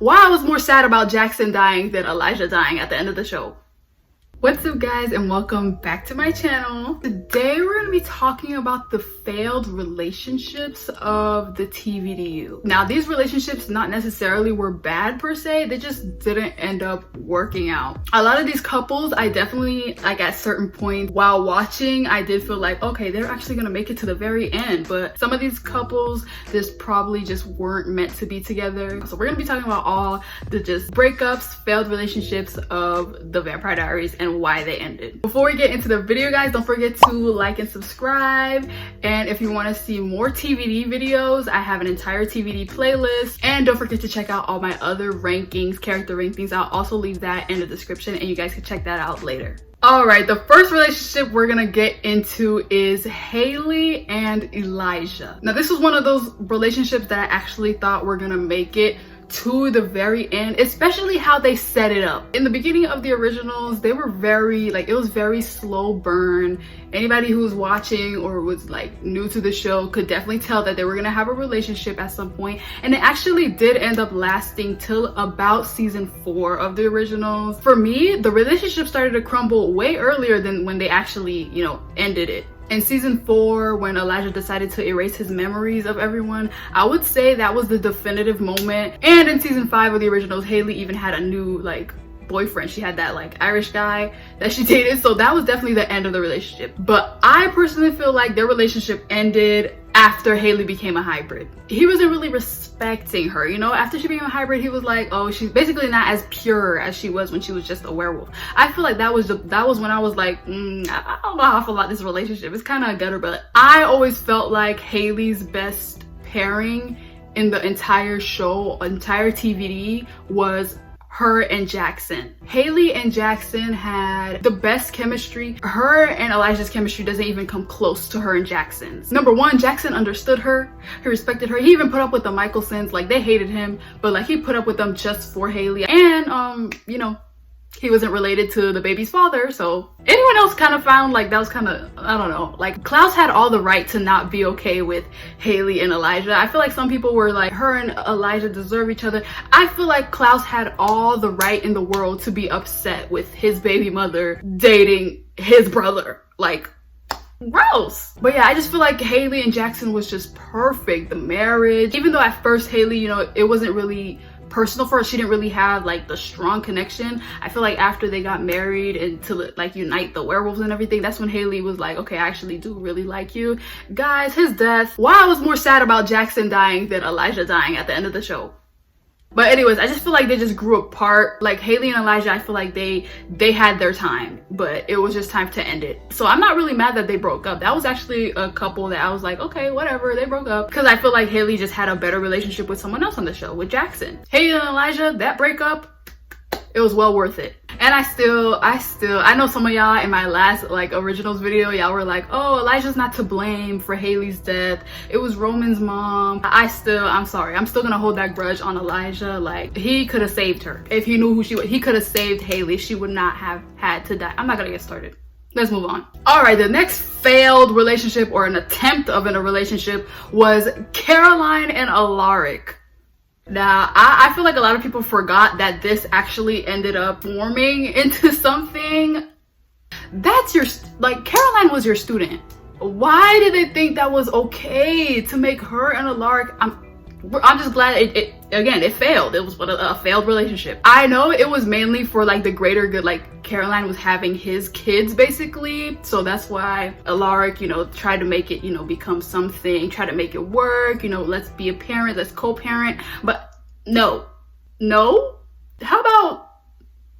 Why I was more sad about Jackson dying than Elijah dying at the end of the show. What's up guys, and welcome back to my channel. Today we're going to be talking about the failed relationships of the TVDU. Now these relationships not necessarily were bad per se, they just didn't end up working out. A lot of these couples, I definitely, like at certain points while watching, I did feel like, okay, they're actually going to make it to the very end. But some of these couples just probably just weren't meant to be together. So we're going to be talking about all the just breakups, failed relationships of the Vampire Diaries and why they ended. Before we get into the video guys, don't forget to like and subscribe, and if you want to see more TVD videos, I have an entire TVD playlist, and don't forget to check out all my other rankings, character rankings. I'll also leave that in the description and you guys can check that out later. All right, the first relationship we're gonna get into is Haley and Elijah. Now this was one of those relationships that I actually thought were gonna make it to the very end, especially how they set it up. In the beginning of the originals, they were very, like, it was very slow burn. Anybody who was watching or was like new to the show could definitely tell that they were gonna have a relationship at some point, and it actually did end up lasting till about season 4 of the originals. For me, the relationship started to crumble way earlier than when they actually, you know, ended it. In season 4, when Elijah decided to erase his memories of everyone, I would say that was the definitive moment. And in season 5 of the originals, Haley even had a new like boyfriend. She had that like Irish guy that she dated, so that was definitely the end of the relationship. But I personally feel like their relationship ended after Haley became a hybrid. He wasn't really respecting her, you know. After she became a hybrid, he was like, oh, she's basically not as pure as she was when she was just a werewolf. I feel like that was when I was like, I don't know how I feel about this relationship. It's kind of a gutter, but I always felt like Haley's best pairing in the entire show, entire TVD, was her and Jackson. Haley and Jackson had the best chemistry. Her and Elijah's chemistry doesn't even come close to her and Jackson's. Number one, Jackson understood her, he respected her, he even put up with the Michaelsons. Like, they hated him, but like he put up with them just for Haley. And you know, he wasn't related to the baby's father, so anyone else kind of found like that was kind of, I don't know, like Klaus had all the right to not be okay with Haley and Elijah. I feel like some people were like, her and Elijah deserve each other. I feel like Klaus had all the right in the world to be upset with his baby mother dating his brother. Like, gross. But yeah, I just feel like Haley and Jackson was just perfect. The marriage, even though at first Haley, you know, it wasn't really personal for her, she didn't really have like the strong connection. I feel like after they got married and to like unite the werewolves and everything, that's when Haley was like, okay, I actually do really like you. Guys, his death, why I was more sad about Jackson dying than Elijah dying at the end of the show. But anyways, I just feel like they just grew apart. Like Haley and Elijah, I feel like they had their time, but it was just time to end it. So I'm not really mad that they broke up. That was actually a couple that I was like, okay, whatever, they broke up. Because I feel like Haley just had a better relationship with someone else on the show, with Jackson. Haley and Elijah, that breakup, it was well worth it. And I know some of y'all in my last like originals video, y'all were like, oh, Elijah's not to blame for Haley's death, it was Roman's mom. I'm sorry, I'm still gonna hold that grudge on Elijah. Like, he could have saved her. If he knew who she was, he could have saved Haley. She would not have had to die. I'm not gonna get started. Let's move on. All right, the next failed relationship, or an attempt of a relationship, was Caroline and Alaric. Now, I feel like a lot of people forgot that this actually ended up forming into something. That's your, like, Caroline was your student. Why did they think that was okay to make her and Alaric? I'm just glad it failed. It was a failed relationship. I know it was mainly for like the greater good, like Caroline was having his kids basically, so that's why Alaric, you know, tried to make it, you know, become something, try to make it work, you know, let's be a parent, let's co-parent. But no, how about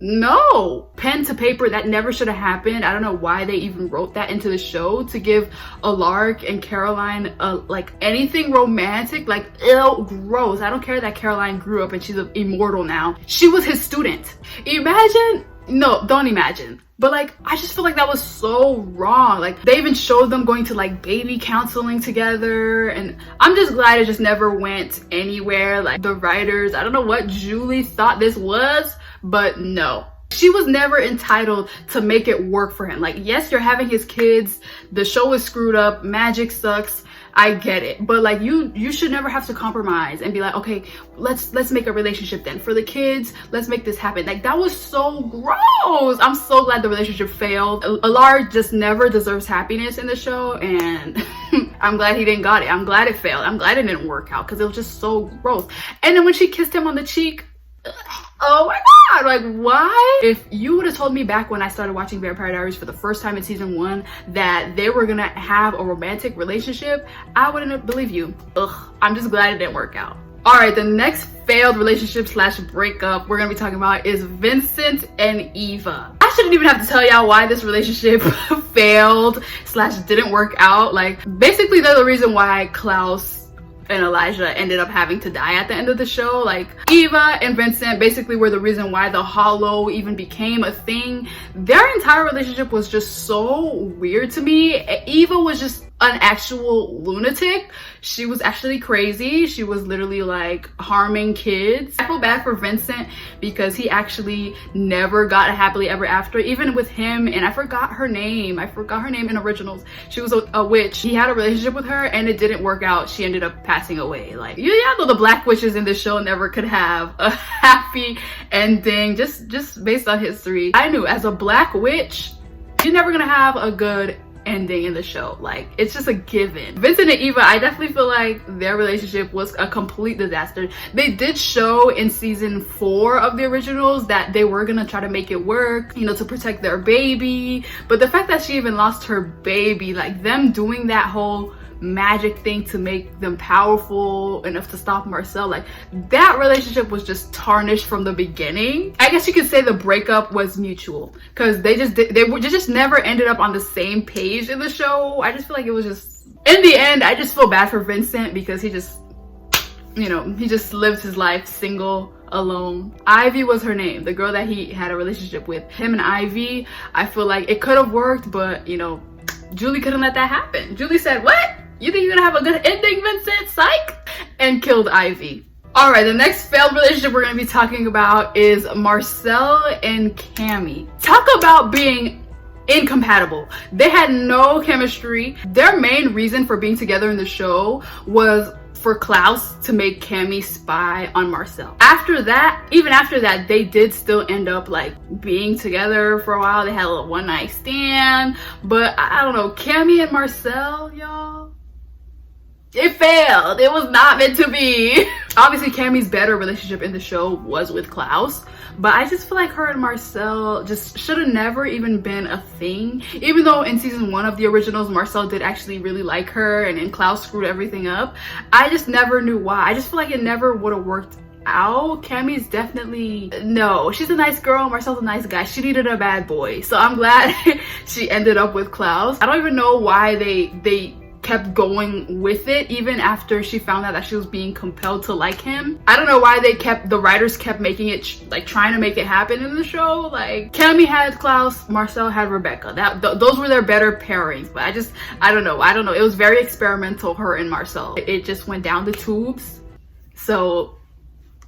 no? Pen to paper, that never should have happened. I don't know why they even wrote that into the show, to give Alaric and Caroline like anything romantic. Like, ew, gross. I don't care that Caroline grew up and she's immortal now. She was his student. Imagine, no, don't imagine. But like, I just feel like that was so wrong. Like, they even showed them going to like baby counseling together, and I'm just glad it just never went anywhere. Like, the writers, I don't know what Julie thought this was, but no. She was never entitled to make it work for him. Like, yes, you're having his kids, the show is screwed up, magic sucks, I get it, but like you should never have to compromise and be like, okay, let's make a relationship then for the kids, let's make this happen. Like, that was so gross. I'm so glad the relationship failed. Alaric just never deserves happiness in the show, and I'm glad he didn't got it. I'm glad it failed. I'm glad it didn't work out, because it was just so gross. And then when she kissed him on the cheek, oh my god, like, why? If you would have told me back when I started watching Vampire Diaries for the first time in season 1 that they were gonna have a romantic relationship, I wouldn't believe you. Ugh, I'm just glad it didn't work out. All right, the next failed relationship slash breakup we're gonna be talking about is Vincent and Eva. I shouldn't even have to tell y'all why this relationship failed slash didn't work out. Like, basically they're the reason why Klaus and Elijah ended up having to die at the end of the show. Like, Eva and Vincent basically were the reason why the Hollow even became a thing. Their entire relationship was just so weird to me. Eva was just an actual lunatic. She was actually crazy. She was literally like harming kids. I feel bad for Vincent because he actually never got a happily ever after, even with him. And I forgot her name. In originals. She was a witch. He had a relationship with her and it didn't work out. She ended up passing away. Like, y'all know the black witches in this show never could have a happy ending, just based on history. I knew as a black witch, you're never gonna have a good ending in the show. Like, it's just a given. Vincent and Eva, I definitely feel like their relationship was a complete disaster. They did show in season 4 of the originals that they were gonna try to make it work, you know, to protect their baby, but the fact that she even lost her baby, like them doing that whole magic thing to make them powerful enough to stop Marcel, like that relationship was just tarnished from the beginning. I guess you could say the breakup was mutual because they just never ended up on the same page in the show. I just feel like it was just, in the end, I just feel bad for Vincent because he just, you know, he just lived his life single, alone. Ivy was her name, the girl that he had a relationship with. Him and Ivy, I feel like it could have worked, but you know, Julie couldn't let that happen. Julie said, what? You think you're gonna have a good ending, Vincent? Psych! And killed Ivy. All right, the next failed relationship we're gonna be talking about is Marcel and Cami. Talk about being incompatible. They had no chemistry. Their main reason for being together in the show was for Klaus to make Cami spy on Marcel. After that, even after that, they did still end up like being together for a while. They had a little one night stand, but I don't know, Cami and Marcel, y'all, it failed. It was not meant to be. Obviously, Cami's better relationship in the show was with Klaus, but I just feel like her and Marcel just should have never even been a thing. Even though in season 1 of the originals, Marcel did actually really like her and then Klaus screwed everything up. I just never knew why. I just feel like it never would have worked out. Cami's definitely, no, she's a nice girl. Marcel's a nice guy. She needed a bad boy. So I'm glad she ended up with Klaus. I don't even know why they kept going with it even after she found out that she was being compelled to like him. I don't know why the writers kept making it like trying to make it happen in the show. Like, Cami had Klaus, Marcel had Rebecca. Those were their better pairings, but I don't know. It was very experimental, her and Marcel. It just went down the tubes. So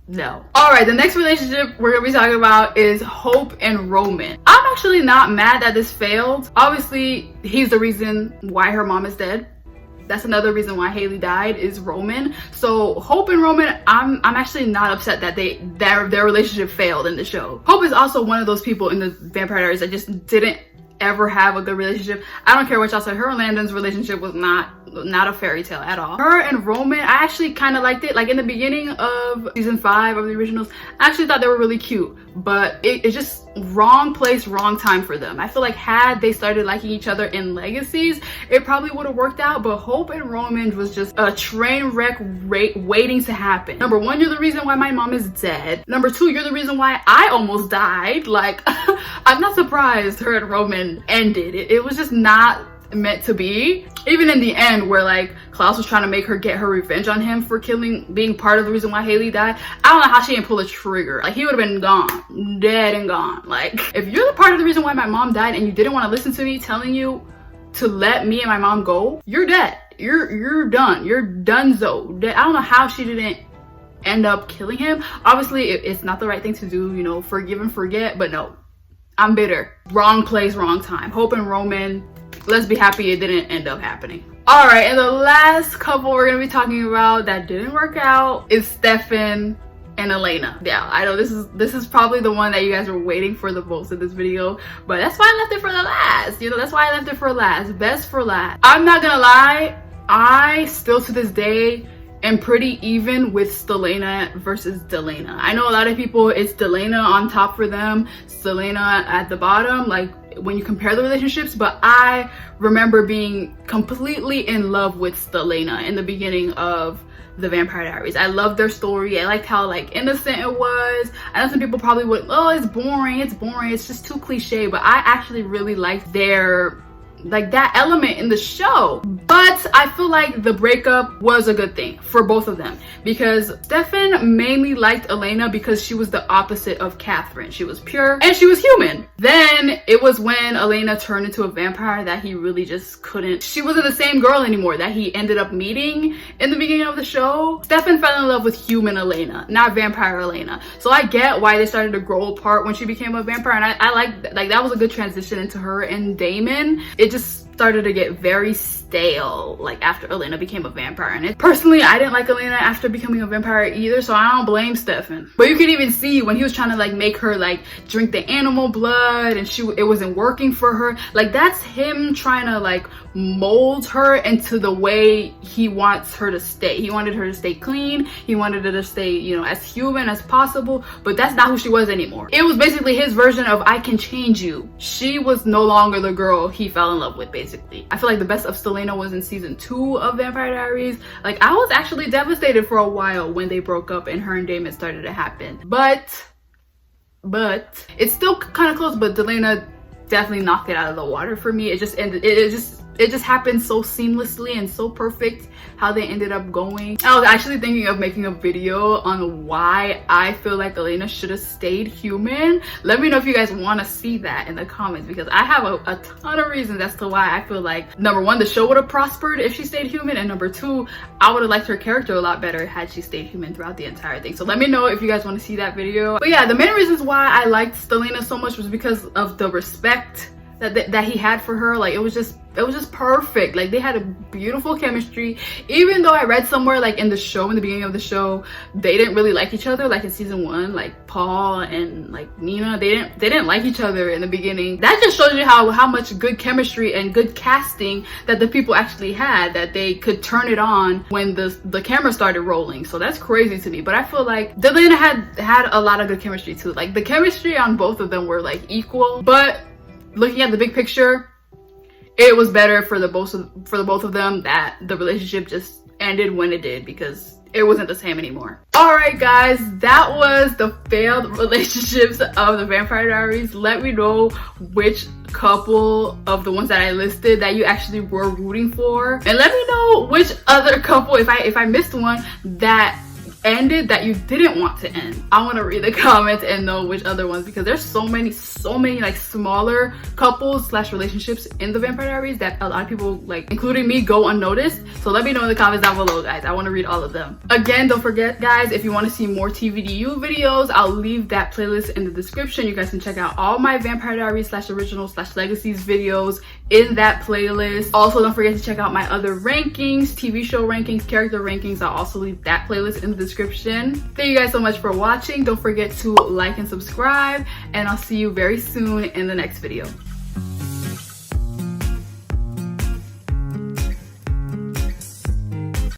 no. All right, the next relationship we're gonna be talking about is Hope and Roman. I'm actually not mad that this failed. Obviously, he's the reason why her mom is dead. That's another reason why Haley died, is Roman. So Hope and Roman, I'm actually not upset that their relationship failed in the show. Hope is also one of those people in the Vampire Diaries that just didn't ever have a good relationship. I don't care what y'all say, her and Landon's relationship was not a fairy tale at all. Her and Roman, I actually kind of liked it. Like in the beginning of season 5 of the originals, I actually thought they were really cute, but it's just wrong place, wrong time for them. I feel like had they started liking each other in Legacies, it probably would have worked out, but Hope and Roman was just a train wreck waiting to happen. Number 1, you're the reason why my mom is dead. Number 2, you're the reason why I almost died. Like, I'm not surprised her and Roman ended. It was just not meant to be. Even in the end where like Klaus was trying to make her get her revenge on him for being part of the reason why Haley died, I don't know how she didn't pull a trigger. Like, he would have been gone, dead and gone. Like, if you're the part of the reason why my mom died and you didn't want to listen to me telling you to let me and my mom go, you're dead. You're done. You're donezo. I don't know how she didn't end up killing him. Obviously, it's not the right thing to do, you know, forgive and forget, but no, I'm bitter. Wrong place, wrong time. Hope and Roman, let's be happy it didn't end up happening. All right, and the last couple we're gonna be talking about that didn't work out is Stefan and Elena. Yeah, I know this is probably the one that you guys were waiting for the most in this video, but that's why I left it for the last. You know, that's why I left it for last. Best for last. I'm not gonna lie, I still to this day am pretty even with Stelena versus Delena. I know a lot of people, it's Delena on top for them, Stelena at the bottom, like when you compare the relationships, but I remember being completely in love with Stelena in the beginning of the Vampire Diaries. I loved their story. I liked how like innocent it was. I know some people probably would, oh, it's boring, it's just too cliche, but I actually really liked their like that element in the show. But I feel like the breakup was a good thing for both of them, because Stefan mainly liked Elena because she was the opposite of Catherine. She was pure and she was human. Then it was when Elena turned into a vampire that he really just couldn't, she wasn't the same girl anymore that he ended up meeting in the beginning of the show. Stefan fell in love with human Elena, not vampire Elena. So I get why they started to grow apart when she became a vampire, and I like that was a good transition into her and Damon. It just started to get very stale like after Elena became a vampire, and personally I didn't like Elena after becoming a vampire either, so I don't blame Stefan. But you could even see when he was trying to like make her like drink the animal blood and it wasn't working for her. Like that's him trying to like mold her into the way he wants her to stay. He wanted her to stay clean, he wanted her to stay, you know, as human as possible, but that's not who she was anymore. It was basically his version of I can change you. She was no longer the girl he fell in love with, basically. I feel like the best of Stelena was in season 2 of Vampire Diaries. Like I was actually devastated for a while when they broke up and her and Damon started to happen, but it's still kind of close. But Delena definitely knocked it out of the water for me. It just ended, it just happened so seamlessly and so perfect how they ended up going. I was actually thinking of making a video on why I feel like Elena should have stayed human. Let me know if you guys want to see that in the comments, because I have a ton of reasons as to why I feel like, number one, the show would have prospered if she stayed human, and number two, I would have liked her character a lot better had she stayed human throughout the entire thing. So let me know if you guys want to see that video. But yeah, the main reasons why I liked Stelena so much was because of the respect that he had for her. Like it was just perfect. Like they had a beautiful chemistry. Even though I read somewhere like in the show, in the beginning of the show, they didn't really like each other. Like in season 1, like Paul and like Nina, they didn't like each other in the beginning. That just shows you how much good chemistry and good casting that the people actually had, that they could turn it on when the camera started rolling. So that's crazy to me. But I feel like Delena had a lot of good chemistry too. Like the chemistry on both of them were like equal, but looking at the big picture, it was better for the both of them that the relationship just ended when it did, because it wasn't the same anymore. All right guys, that was the failed relationships of the Vampire Diaries. Let me know which couple of the ones that I listed that you actually were rooting for, and let me know which other couple, if I missed one, that ended that you didn't want to end. I want to read the comments and know which other ones, because there's so many like smaller couples / relationships in the Vampire Diaries that a lot of people, like including me, go unnoticed. So let me know in the comments down below, guys. I want to read all of them. Again, don't forget guys, if you want to see more TVDU videos, I'll leave that playlist in the description. You guys can check out all my Vampire Diaries / original / legacies videos in that playlist. Also, don't forget to check out my other rankings, TV show rankings, character rankings. I'll also leave that playlist in the description. Thank you guys so much for watching. Don't forget to like and subscribe, and I'll see you very soon in the next video.